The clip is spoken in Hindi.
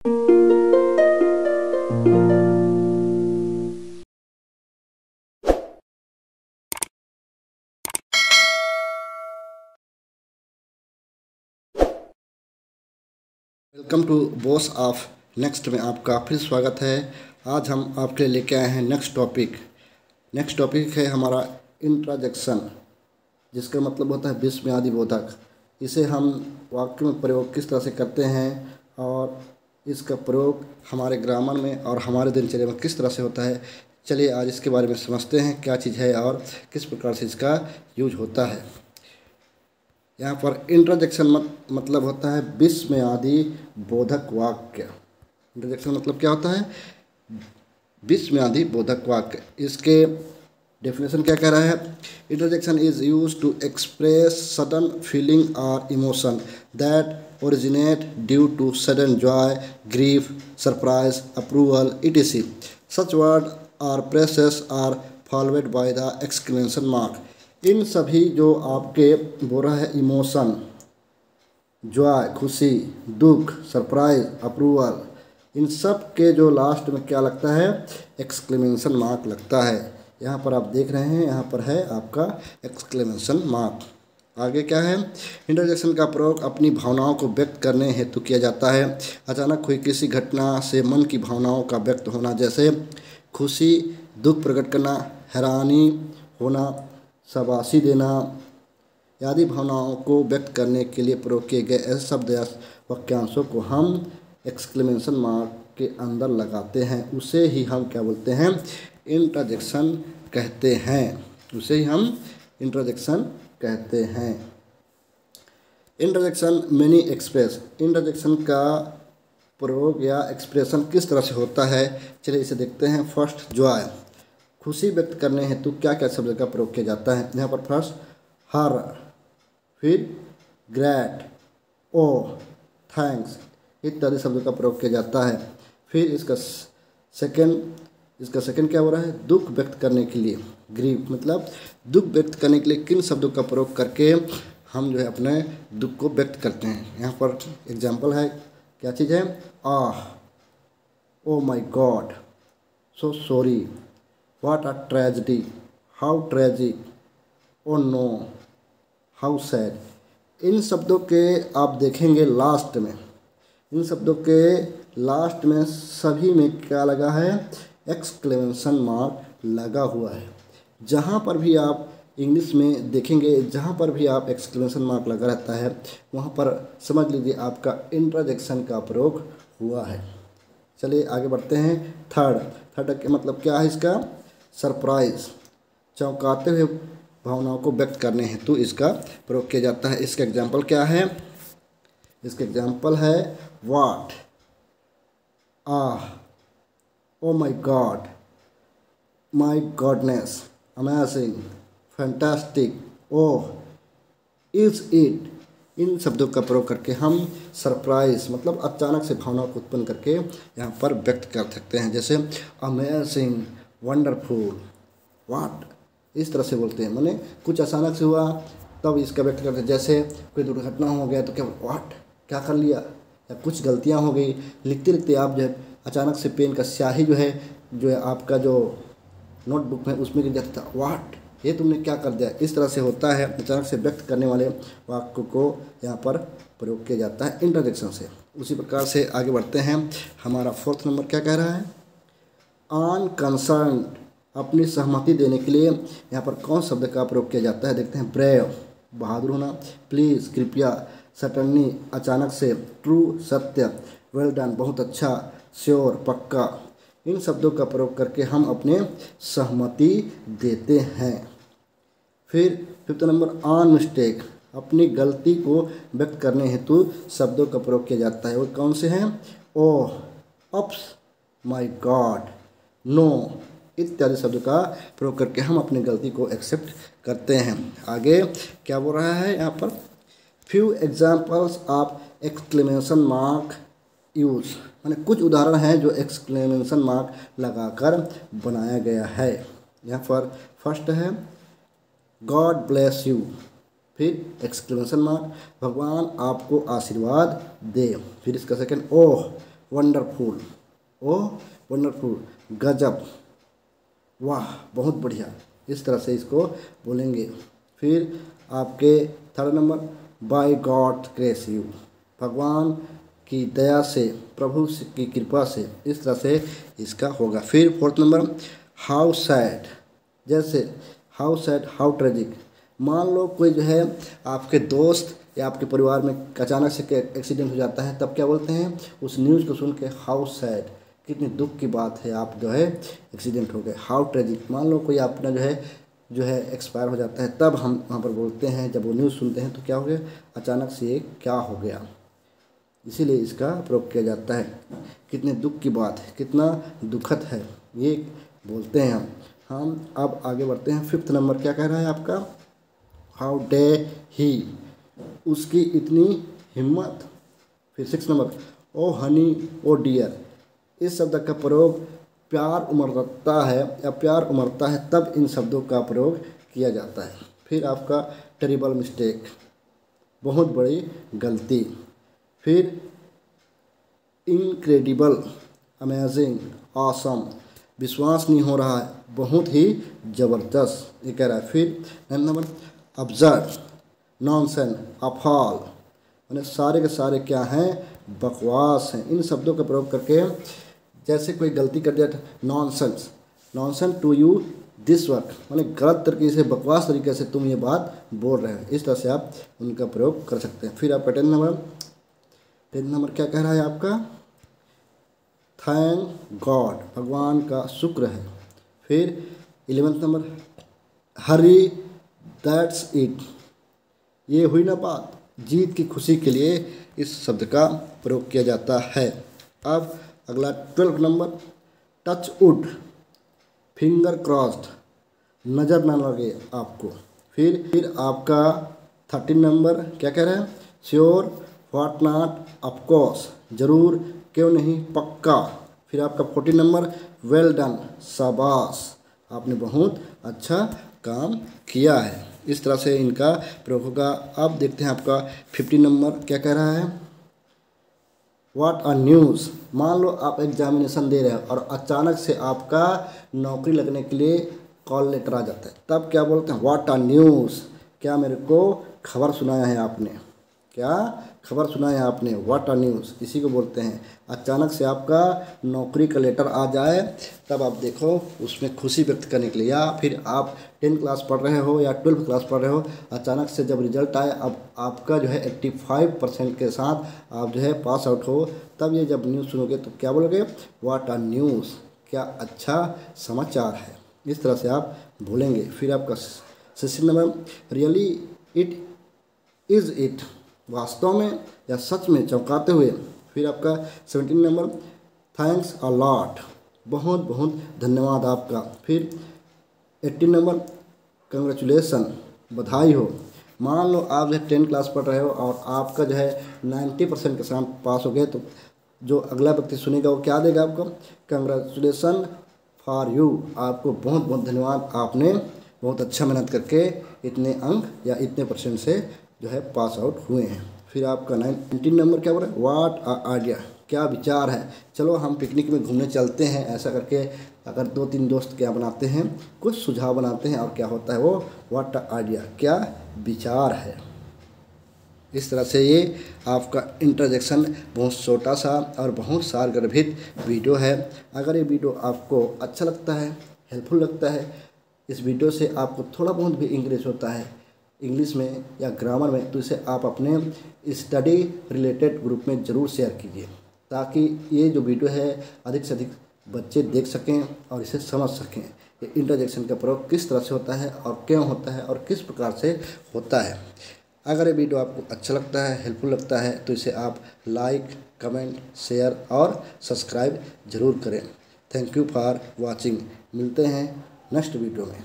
Welcome to boss of next में आपका फिर स्वागत है। आज हम आपके लिए लेके आए हैं नेक्स्ट टॉपिक है हमारा इंट्राजेक्शन, जिसका मतलब होता है विस्मयादि बोधक। इसे हम वाक्य में प्रयोग किस तरह से करते हैं और इसका प्रयोग हमारे ग्रामर में और हमारे दिनचर्या में किस तरह से होता है, चलिए आज इसके बारे में समझते हैं क्या चीज़ है और किस प्रकार से इसका यूज होता है। यहाँ पर इंटरजेक्शन मतलब होता है विस्मयादि बोधक वाक्य। इंटरजेक्शन मतलब क्या होता है? विस्मयादि बोधक वाक्य। इसके डेफिनेशन क्या कह रहा है? Interjection is use to express sudden feeling और emotion that originate due to sudden joy, grief, surprise, approval etc. Such word are phrases are followed by the exclamation mark. इन सभी जो आपके बोल रहा है इमोशन, जॉय खुशी, दुख सरप्राइज, अप्रूवल, इन सब के जो लास्ट में क्या लगता है? एक्सक्लेमेशन मार्क लगता है। यहाँ पर आप देख रहे हैं, यहाँ पर है आपका एक्सक्लेमेशन मार्क। आगे क्या है? इंटरजेक्शन का प्रयोग अपनी भावनाओं को व्यक्त करने हेतु किया जाता है। अचानक हुई किसी घटना से मन की भावनाओं का व्यक्त होना, जैसे खुशी, दुख प्रकट करना, हैरानी होना, शाबाशी देना आदि भावनाओं को व्यक्त करने के लिए प्रयोग किए गए ऐसे शब्द या वाक्यांशों को हम एक्सक्लेमेशन मार्क के अंदर लगाते हैं। उसे ही हम क्या बोलते हैं? इंटरजेक्शन कहते हैं। उसे ही हम इंटरजेक्शन कहते हैं। Interjection many express. इंटरजेक्शन का प्रयोग या एक्सप्रेशन किस तरह से होता है, चलिए इसे देखते हैं। फर्स्ट, जॉय, खुशी व्यक्त करने हेतु क्या क्या शब्द का प्रयोग किया जाता है? यहाँ पर फर्स्ट हर, फिर ग्रेट, ओ, थैंक्स इत्यादि शब्दों का प्रयोग किया जाता है। फिर इसका सेकंड क्या हो रहा है? दुख व्यक्त करने के लिए, ग्रीफ, मतलब दुख व्यक्त करने के लिए किन शब्दों का प्रयोग करके हम जो है अपने दुख को व्यक्त करते हैं। यहाँ पर एग्जाम्पल है, क्या चीज़ है? Ah, oh my God, so sorry, what a tragedy, how tragic, oh no, how sad. इन शब्दों के आप देखेंगे लास्ट में, इन शब्दों के लास्ट में सभी में क्या लगा है? एक्सक्लेमेशन मार्क लगा हुआ है। जहाँ पर भी आप इंग्लिश में देखेंगे, जहाँ पर भी आप एक्सक्लेमेशन मार्क लगा रहता है, वहाँ पर समझ लीजिए आपका इंटरजेक्शन का प्रयोग हुआ है। चलिए आगे बढ़ते हैं। थर्ड का मतलब क्या है? इसका सरप्राइज, चौंकाते हुए भावनाओं को व्यक्त करने हेतु इसका प्रयोग किया जाता है। इसका एग्जाम्पल क्या है? इसका एग्जाम्पल है what, ah, oh my God, my goodness, amazing, fantastic, oh, is it. इन शब्दों का प्रयोग करके हम सरप्राइज मतलब अचानक से भावना को उत्पन्न करके यहाँ पर व्यक्त कर सकते हैं। जैसे अमेजिंग, वंडरफुल, व्हाट, इस तरह से बोलते हैं। माने कुछ अचानक से हुआ तब इसका व्यक्त करते हैं। जैसे कोई दुर्घटना हो गया तो क्या व्हाट, क्या कर लिया, या कुछ गलतियाँ हो गई, लिखते लिखते आप जो है अचानक से पेन का स्याही जो है आपका जो नोटबुक में उसमें गिर जाता था, व्हाट, ये तुमने क्या कर दिया। इस तरह से होता है। अचानक से व्यक्त करने वाले वाक्य को यहाँ पर प्रयोग किया जाता है इंटरजेक्शन से। उसी प्रकार से आगे बढ़ते हैं। हमारा फोर्थ नंबर क्या कह रहा है? अनकंसर्न, अपनी सहमति देने के लिए यहाँ पर कौन शब्द का प्रयोग किया जाता है? देखते हैं। ब्रेव, बहादुर होना, प्लीज़, कृपया, सटनली, अचानक से, ट्रू, सत्य, वेल डन, बहुत अच्छा, श्योर, पक्का। इन शब्दों का प्रयोग करके हम अपने सहमति देते हैं। फिर फिफ्थ नंबर, ऑन मिस्टेक, अपनी गलती को व्यक्त करने हेतु शब्दों का प्रयोग किया जाता है। वो कौन से हैं? ओह, अप्स, माय गॉड, नो इत्यादि शब्दों का प्रयोग करके हम अपनी गलती को एक्सेप्ट करते हैं। आगे क्या बोल रहा है यहाँ पर? Few examples of exclamation mark use, माने कुछ उदाहरण हैं जो एक्सक्लेमेशन मार्क लगाकर बनाया गया है। यहाँ पर फर्स्ट है गॉड ब्लेस यू, फिर एक्सक्लेमेशन मार्क, भगवान आपको आशीर्वाद दे। फिर इसका सेकंड, ओह वंडरफुल, ओ वंडरफुल, गजब, वाह, बहुत बढ़िया, इस तरह से इसको बोलेंगे। फिर आपके third number, by god grace you, भगवान की दया से, प्रभु की कृपा से, इस तरह से इसका होगा। फिर फोर्थ नंबर, हाउ सैड, जैसे हाउ सैड, हाउ ट्रेजिक, मान लो कोई जो है आपके दोस्त या आपके परिवार में अचानक से एक्सीडेंट हो जाता है, तब क्या बोलते हैं उस न्यूज़ को सुन के, हाउ सैड, कितनी दुख की बात है, आप जो है एक्सीडेंट हो गए। हाउ ट्रेजिक, मान लो कोई अपना जो है एक्सपायर हो जाता है, तब हम वहाँ पर बोलते हैं, जब वो न्यूज़ सुनते हैं तो क्या हो गया, अचानक से ये क्या हो गया, इसीलिए इसका प्रयोग किया जाता है। कितने दुख की बात है, कितना दुखद है, ये बोलते हैं हम अब आगे बढ़ते हैं। फिफ्थ नंबर क्या कह रहा है आपका, हाउ डे ही, उसकी इतनी हिम्मत। फिर सिक्स नंबर, ओ हनी ओ डियर, इस शब्द का प्रयोग प्यार उमड़ता है या प्यार उमड़ता है तब इन शब्दों का प्रयोग किया जाता है। फिर आपका टेरिबल मिस्टेक, बहुत बड़ी गलती। फिर इनक्रेडिबल, अमेजिंग, ऑसम, विश्वास नहीं हो रहा है, बहुत ही ज़बरदस्त, ये कह रहा है। फिर नाइन नंबर, अब्जर्ड, नॉनसेंस, अफाल, मैंने सारे के सारे क्या हैं, बकवास हैं। इन शब्दों का प्रयोग करके जैसे कोई गलती कर दिया, nonsense, nonsense to you this work, मैंने गलत तरीके से, बकवास तरीके से तुम ये बात बोल रहे हो, इस तरह से आप उनका प्रयोग कर सकते हैं। फिर आपका टेंथ नंबर क्या कह रहा है आपका, थैंक गॉड, भगवान का शुक्र है। फिर 11th number, Hari that's it, ये हुई ना बात, जीत की खुशी के लिए इस शब्द का प्रयोग किया जाता है। अब अगला 12th number, touch wood, finger crossed, नज़र ना लगे आपको। फिर आपका 13 नंबर क्या कह रहा है, श्योर, व्हाट नॉट, ऑफकोर्स, ज़रूर, क्यों नहीं, पक्का। फिर आपका 14 नंबर, वेल डन, शाबाश, आपने बहुत अच्छा काम किया है। इस तरह से इनका प्रयोग होगा। अब देखते हैं आपका 15 नंबर क्या कह रहा है, व्हाट अ न्यूज़, मान लो आप एग्जामिनेशन दे रहे हो और अचानक से आपका नौकरी लगने के लिए कॉल लेटर आ जाता है, तब क्या बोलते हैं, व्हाट अ न्यूज़, क्या मेरे को खबर सुनाया है आपने, क्या खबर सुनाया है आपने, व्हाट अ न्यूज़, इसी को बोलते हैं। अचानक से आपका नौकरी का लेटर आ जाए तब आप देखो उसमें खुशी व्यक्त करने के लिए, या फिर आप 10th क्लास पढ़ रहे हो या 12th क्लास पढ़ रहे हो, अचानक से जब रिजल्ट आए, अब आपका जो है 85% के साथ आप जो है पास आउट हो, तब ये जब न्यूज़ सुनोगे तो क्या बोलोगे, व्हाट अ न्यूज़, क्या अच्छा समाचार है, इस तरह से आप बोलेंगे। फिर आपका 16 number, really it is it, वास्तव में या सच में, चौंकाते हुए। फिर आपका 17 नंबर, थैंक्स अ लॉट, बहुत बहुत धन्यवाद आपका। फिर 18 नंबर, कंग्रेचुलेसन, बधाई हो, मान लो आप जो है 10th क्लास पढ़ रहे हो और आपका जो है 90% के साथ पास हो गए, तो जो अगला व्यक्ति सुनेगा वो क्या देगा आपको, कंग्रेचुलेसन फॉर यू, आपको बहुत बहुत धन्यवाद, आपने बहुत अच्छा मेहनत करके इतने अंक या इतने % से जो है पास आउट हुए हैं। फिर आपका 19 नंबर क्या बोल रहा है, व्हाट अ आइडिया, क्या विचार है, चलो हम पिकनिक में घूमने चलते हैं, ऐसा करके अगर 2-3 दोस्त क्या बनाते हैं, कुछ सुझाव बनाते हैं और क्या होता है वो, व्हाट अ आइडिया, क्या विचार है। इस तरह से ये आपका इंट्रोडक्शन बहुत छोटा सा और बहुत सारगर्भित वीडियो है। अगर ये वीडियो आपको अच्छा लगता है, हेल्पफुल लगता है, इस वीडियो से आपको थोड़ा बहुत भी इंक्रीज होता है इंग्लिश में या ग्रामर में, तो इसे आप अपने स्टडी रिलेटेड ग्रुप में ज़रूर शेयर कीजिए, ताकि ये जो वीडियो है अधिक से अधिक बच्चे देख सकें और इसे समझ सकें, ये इंटरजेक्शन का प्रयोग किस तरह से होता है और क्यों होता है और किस प्रकार से होता है। अगर ये वीडियो आपको अच्छा लगता है, हेल्पफुल लगता है, तो इसे आप लाइक, कमेंट, शेयर और सब्सक्राइब ज़रूर करें। थैंक यू फॉर वॉचिंग, मिलते हैं नेक्स्ट वीडियो में।